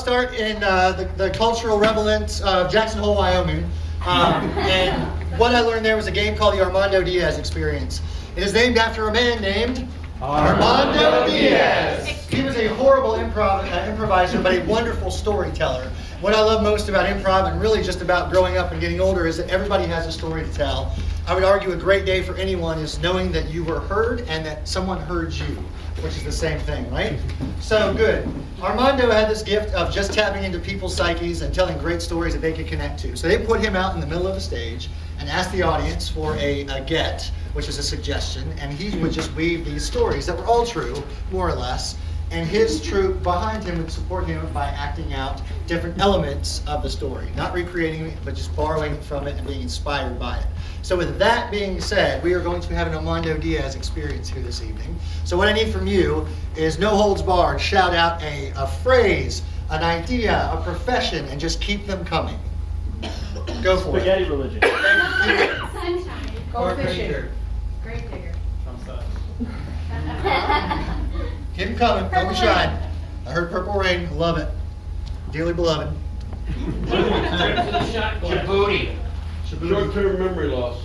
start in the cultural relevance of Jackson Hole, Wyoming. And what I learned there was a game called the Armando Diaz experience. It is named after a man named Armando Diaz. He was a horrible improviser, but a wonderful storyteller. What I love most about improv, and really just about growing up and getting older, is that everybody has a story to tell. I would argue a great day for anyone is knowing that you were heard and that someone heard you, which is the same thing, right? So good. Armando had this gift of just tapping into people's psyches and telling great stories that they could connect to. So they put him out in the middle of the stage and asked the audience for a get, which is a suggestion, and he would just weave these stories that were all true, more or less, and his troupe behind him would support him by acting out different elements of the story, not recreating it, but just borrowing from it and being inspired by it. So with that being said, we are going to have an Armando Diaz experience here this evening. So what I need from you is no holds barred. Shout out a phrase, an idea, a profession, and just keep them coming. Go for Spaghetti it. religion. Sunshine. Go fishing. Grave digger. Keep them coming. Don't be shy. I heard Purple Rain. Love it. Dearly beloved. Djibouti. Short-term memory loss.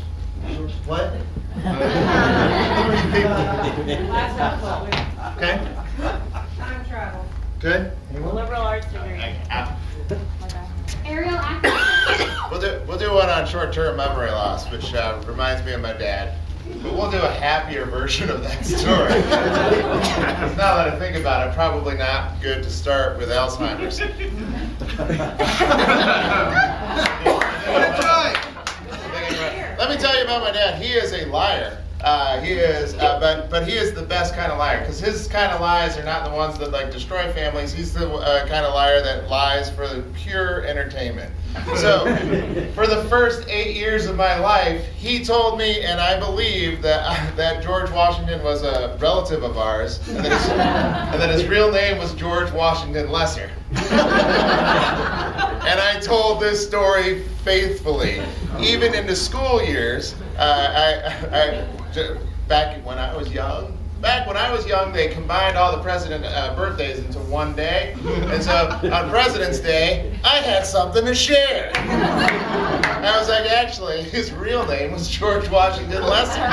What? Okay. Time travel. Good. Anyone? Liberal arts degree. Aerial acting. We'll do one on short-term memory loss, which reminds me of my dad. But we'll do a happier version of that story. Now that I think about it, probably not good to start with Alzheimer's. Let me tell you about my dad. He is a liar. He is, but he is the best kind of liar, because his kind of lies are not the ones that like destroy families. He's the kind of liar that lies for the pure entertainment. So, for the first 8 years of my life, he told me, and I believe that George Washington was a relative of ours, and that his real name was George Washington Lesser. And I told this story faithfully, even into school years. Back when I was young, they combined all the president birthdays into one day. And so on President's Day, I had something to share. And I was like, actually, his real name was George Washington Lesser.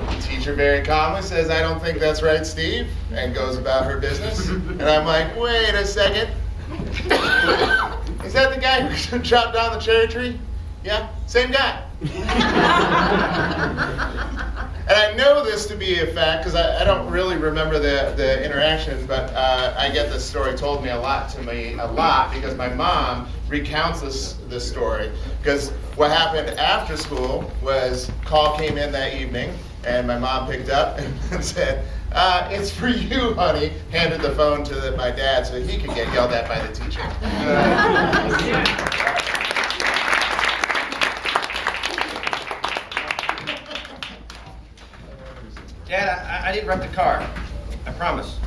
The teacher very calmly says, "I don't think that's right, Steve," and goes about her business. And I'm like, wait a second. Is that the guy who chopped down the cherry tree? Yeah, same guy. And I know this to be a fact because I don't really remember the interaction, but I get this story told me a lot because my mom recounts this story. Because what happened after school was call came in that evening, and my mom picked up and said, "It's for you, honey." Handed the phone to my dad so he could get yelled at by the teacher. Dad, I didn't wreck the car. I promise.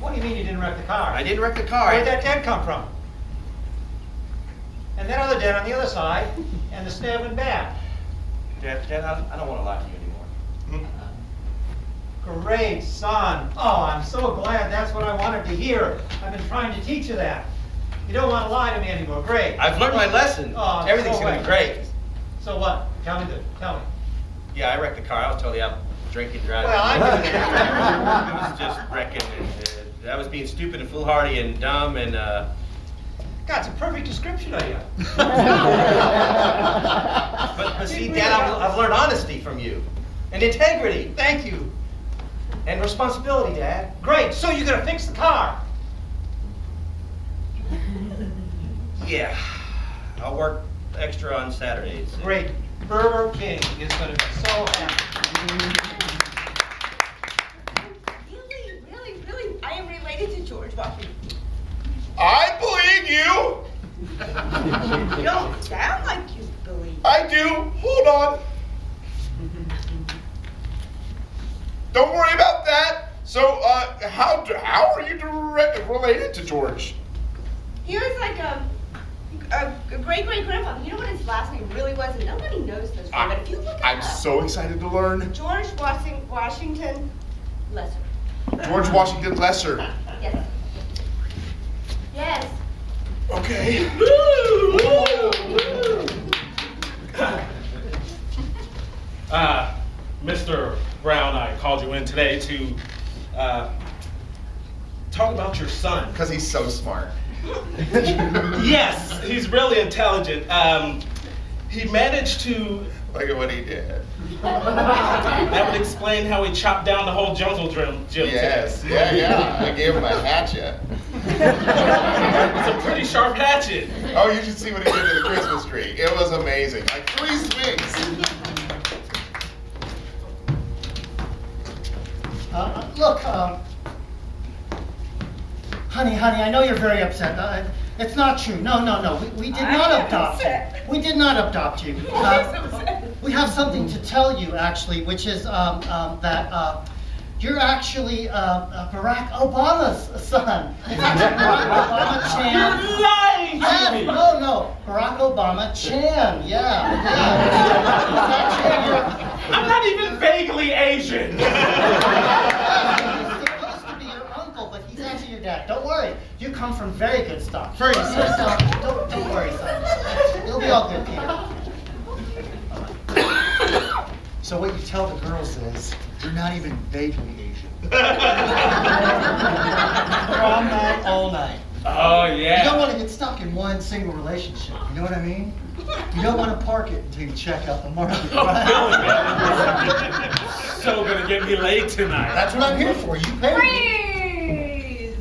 What do you mean you didn't wreck the car? I didn't wreck the car. Where'd that dent come from? And that other dent on the other side, and the snare went back. Dad, I don't want to lie to you anymore. Great, son. Oh, I'm so glad that's what I wanted to hear. I've been trying to teach you that. You don't want to lie to me anymore. Great. I've learned my lesson. Oh, Everything's so going to be what? great. So what? Tell me. Yeah, I wrecked the car. I was totally out drinking, driving. Well, I knew I that. was just wrecking. And, I was being stupid and foolhardy and dumb and... God, it's a perfect description of you. But see, Dad, I've learned honesty from you. And integrity. Thank you. And responsibility, Dad. Great, so you're gonna fix the car. Yeah. I'll work extra on Saturdays. Great. Burger King is gonna be so happy. Really, I am related to George Washington. I believe you. You don't sound like you believe. I do. Hold on. Don't worry about that. So, how are you related to George? He was like a great-great-grandfather. You know what his last name really was? And nobody knows this one, but if you look it I'm up, so excited to learn. George Washington Lesser. George Washington Lesser. Yes. Yes. Okay. Mr. Brown, I called you in today to talk about your son. Because he's so smart. Yes, he's really intelligent. He managed to. Look at what he did. That would explain how he chopped down the whole jungle gym Yes, today. yeah. I gave him a hatchet. It's a pretty sharp hatchet. Oh, you should see what he did to the Christmas tree. It was amazing. Like 3 swings. Look, honey, I know you're very upset. It's not true. No. We did not I am adopt upset. you. We did not adopt you. We have something to tell you, actually, which is that you're actually Barack Obama's son. It's actually Barack Obama Chan. You're lying to Yes, me. no. Barack Obama Chan. Yeah. It's actually I'm not even vaguely Asian. He's supposed to be your uncle, but he's actually your dad. Don't worry. You come from very good stock. Very good stock. Don't worry, son. It'll be all good, Peter. So what you tell the girls is, you're not even vaguely Asian. Prom night, all night. Oh, You don't yeah. want to get stuck in one single relationship. You know what I mean? You don't want to park it until you check out the market. So gonna get me laid tonight. That's what I'm here for. You pay me. Freeze!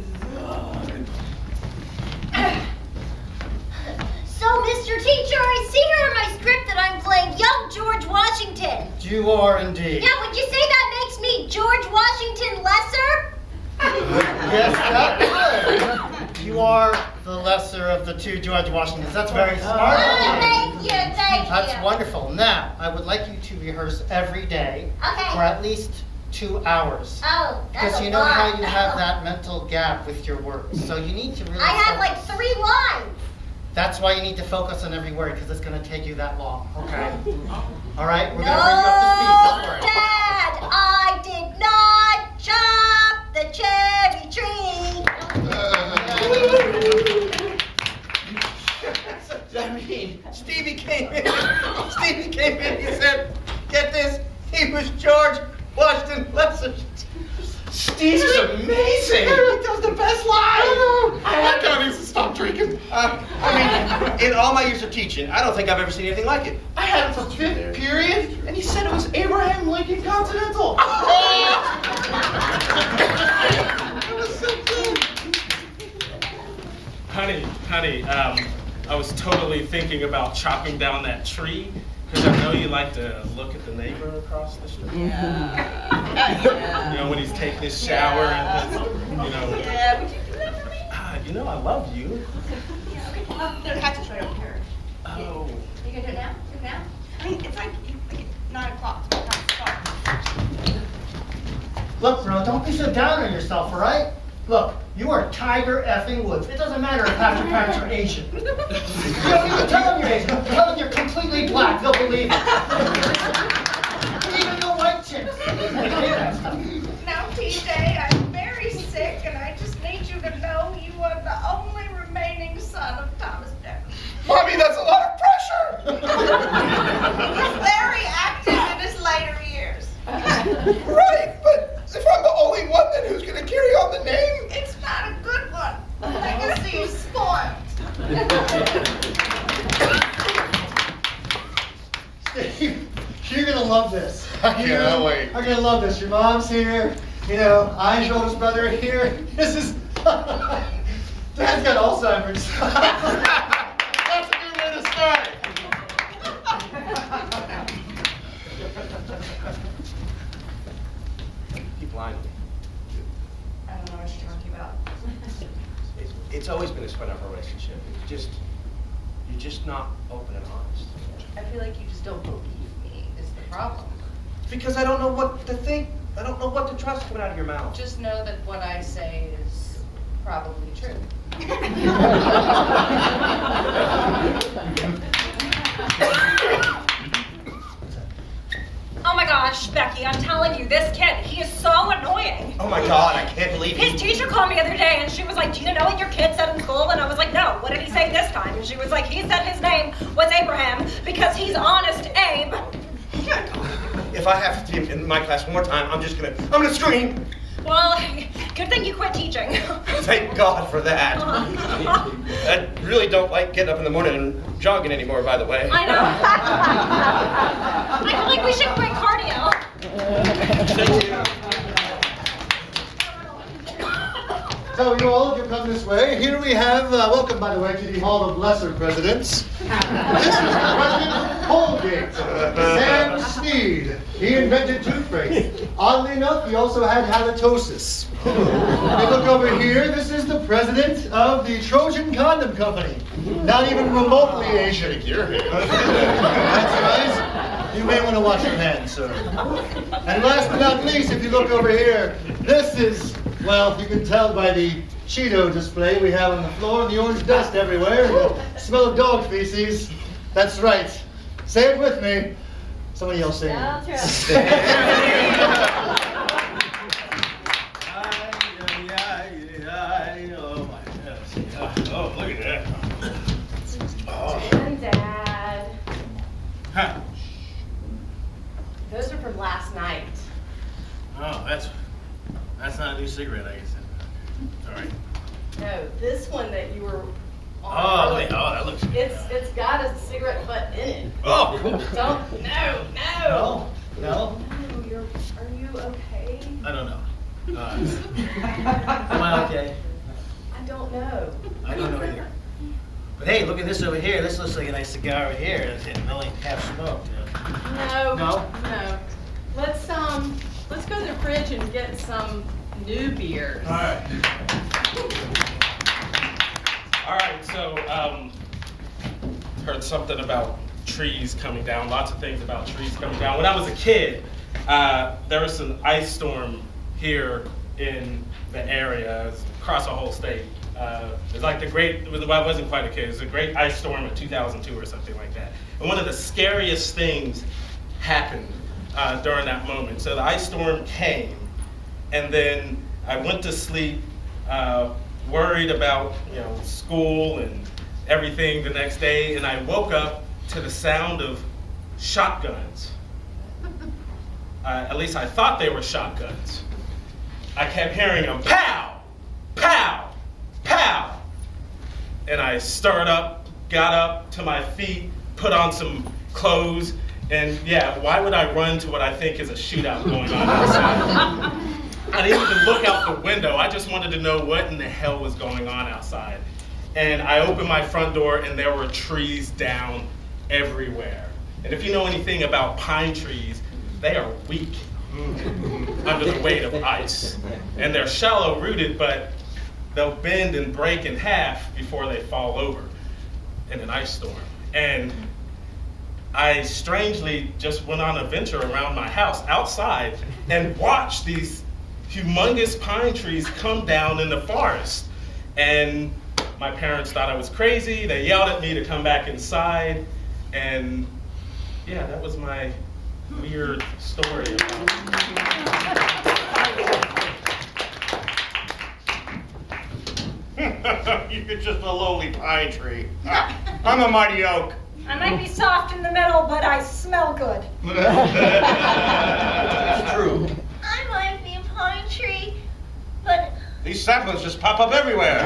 So, Mr. Teacher, I see here in my script that I'm playing young George Washington. You are indeed. Yeah, would you say that makes me George Washington lesser? Yes, that would. You are the lesser of the two George Washingtons. That's very smart. Oh, thank you. That's wonderful. Now, I would like you to rehearse every day Okay. for at least 2 hours. Oh, that's Because a you know lot. how you have that mental gap with your words. So you need to really I have focus. like 3 lines. That's why you need to focus on every word, because it's going to take you that long. Okay? All right? We're No, going to bring you up to speed. Don't worry. Dad, I did not chop the cherry tree. I mean, Stevie came in, he said, get this, he was George Washington Lesser. Stevie's amazing! He tells the best lie! I God needs to stop drinking. I mean, in all my years of teaching, I don't think I've ever seen anything like it. I had him for 5th period, and he said it was Abraham Lincoln Continental. It was so good. Honey, I was totally thinking about chopping down that tree, because I know you like to look at the neighbor across the street. Yeah. You know, when he's taking his shower and, Yeah, would you do that for me? you know I love you. Yeah, okay. The hatch is right over here. Oh. You gonna do it now? Do it now? I mean, it's like 9 o'clock. It's my time to start. Look, bro, don't be so down on yourself, all right? Look, you are Tiger effing Woods. It doesn't matter if half your parents are Asian. You don't even tell them you're Asian. Tell them you're completely black. They'll believe it. Even the white chicks. Now, TJ, I'm very sick, and I just need you to know you are the only remaining son of Thomas Jefferson. Mommy, that's a lot of pressure. He's very active in his later years. Right, but if I'm the only one, then who's going to carry on the name? It's not a good one. I can see you spoiled. Steve, you're gonna love this. I cannot wait. You're gonna love this. Your mom's here. You know, I, your oldest brother, are here. This is. Dad's got Alzheimer's. That's a good way to start. Keep lying to me. I don't know what you're talking about. It's always been a spread out relationship. You're just not open and honest. I feel like you just don't believe me is the problem. Because I don't know what to think. I don't know what to trust coming out of your mouth. Just know that what I say is probably true. Oh my gosh, Becky, I'm telling you, this kid, he is so annoying. Oh my God, believe His teacher called me the other day and she was like, do you know what your kid said in school? And I was like, no, what did he say this time? And she was like, he said his name was Abraham because he's honest Abe. If I have to be in my class one more time, I'm gonna scream. Well, good thing you quit teaching. Thank God for that. I really don't like getting up in the morning and jogging anymore, by the way. I know. I feel like we should quit cardio. So you all, if you come this way, here we have, welcome by the way to the Hall of Lesser Presidents. This is the President of Colgate, Sam Sneed. He invented toothpaste. Oddly enough, he also had halitosis. If you look over here, this is the President of the Trojan Condom Company. Not even remotely Asian. That's right. You may want to watch your hands, sir. And last but not least, if you look over here, this is, well, you can tell by the Cheeto display we have on the floor and the orange dust everywhere, and the smell of dog feces. That's right. Say it with me. Somebody else say it. Oh, look at that. And Dad. Huh. Those are from last night. Oh, that's not a new cigarette, I guess. All right. No, this one that you were on. Oh, wait, that looks good. It's got a cigarette butt in it. Oh, cool. No. No. No, are you okay? I don't know. Am I okay? I don't know. I don't know either. But hey, look at this over here. This looks like a nice cigar over here. It's only half smoked. No. No? No. Let's go to the fridge and get some new beers. All right. All right, so heard something about trees coming down, lots of things about trees coming down. When I was a kid, there was an ice storm here in the area, across the whole state. It was like I wasn't quite a kid, it was a great ice storm in 2002 or something like that. And one of the scariest things happened during that moment. So the ice storm came, and then I went to sleep worried about school and everything the next day, and I woke up to the sound of shotguns. At least I thought they were shotguns. I kept hearing them, pow, pow, pow. And I stirred up, got up to my feet, put on some clothes, and yeah, why would I run to what I think is a shootout going on outside? I didn't even look out the window. I just wanted to know what in the hell was going on outside. And I opened my front door and there were trees down everywhere. And if you know anything about pine trees, they are weak under the weight of ice. And they're shallow rooted, but they'll bend and break in half before they fall over in an ice storm. And I strangely just went on a venture around my house outside and watched these humongous pine trees come down in the forest. And my parents thought I was crazy. They yelled at me to come back inside. And yeah, that was my weird story about You're just a lowly pine tree. I'm a mighty oak. I might be soft in the middle, but I smell good. It's true. I might be a pine tree, but These saplings just pop up everywhere.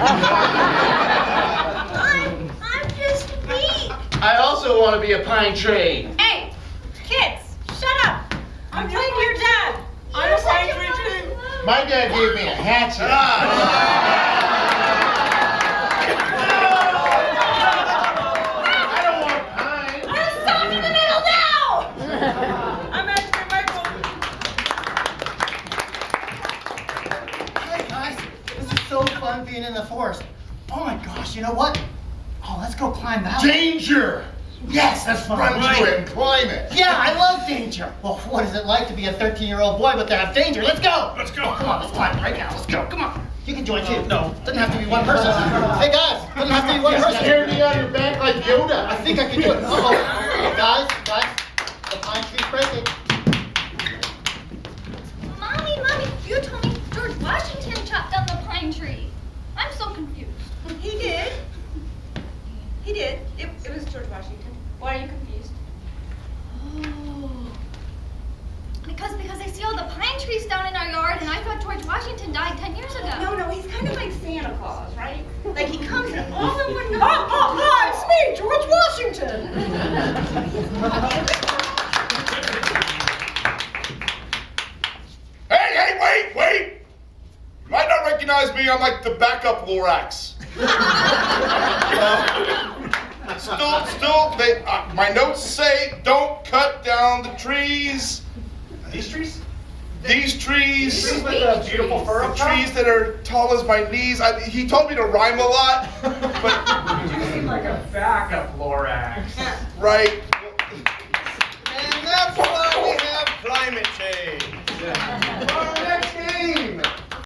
I'm just weak. I also want to be a pine tree. Hey, kids, shut up. I'm playing your dad. I'm a pine tree too. My dad gave me a hatchet. I don't want pine. I'm soft in the middle now. I'm actually Michael. Hey guys, this is so fun being in the forest. Oh my gosh, you know what? Oh, let's go climb that. Danger! Yes, that's fun. Run to it and climb it. Yeah, I love danger. Well, what is it like to be a 13-year-old boy but to have danger? Let's go. Let's go. Come on, let's climb right now. Let's go. Come on. You can join too. No. Doesn't have to be one person. Hey guys, doesn't have to be one person. Carry me on your back like Yoda. I think I can do it. Uh-oh. Guys, the pine tree's breaking. Mommy, you told me George Washington chopped did. It was George Washington. Why are you confused? Oh. Because they see all the pine trees down in our yard, and I thought George Washington died 10 years ago. No, he's kind of like Santa Claus, right? Like he comes in all in one night. Hi, it's me, George Washington. Hey, wait! You might not recognize me, I'm like the backup Lorax. My notes say, don't cut down the trees. These trees? These trees. Trees with the beautiful fur The up top? trees that are tall as my knees. He told me to rhyme a lot, but You seem like a backup Lorax. right. And that's why we have climate change.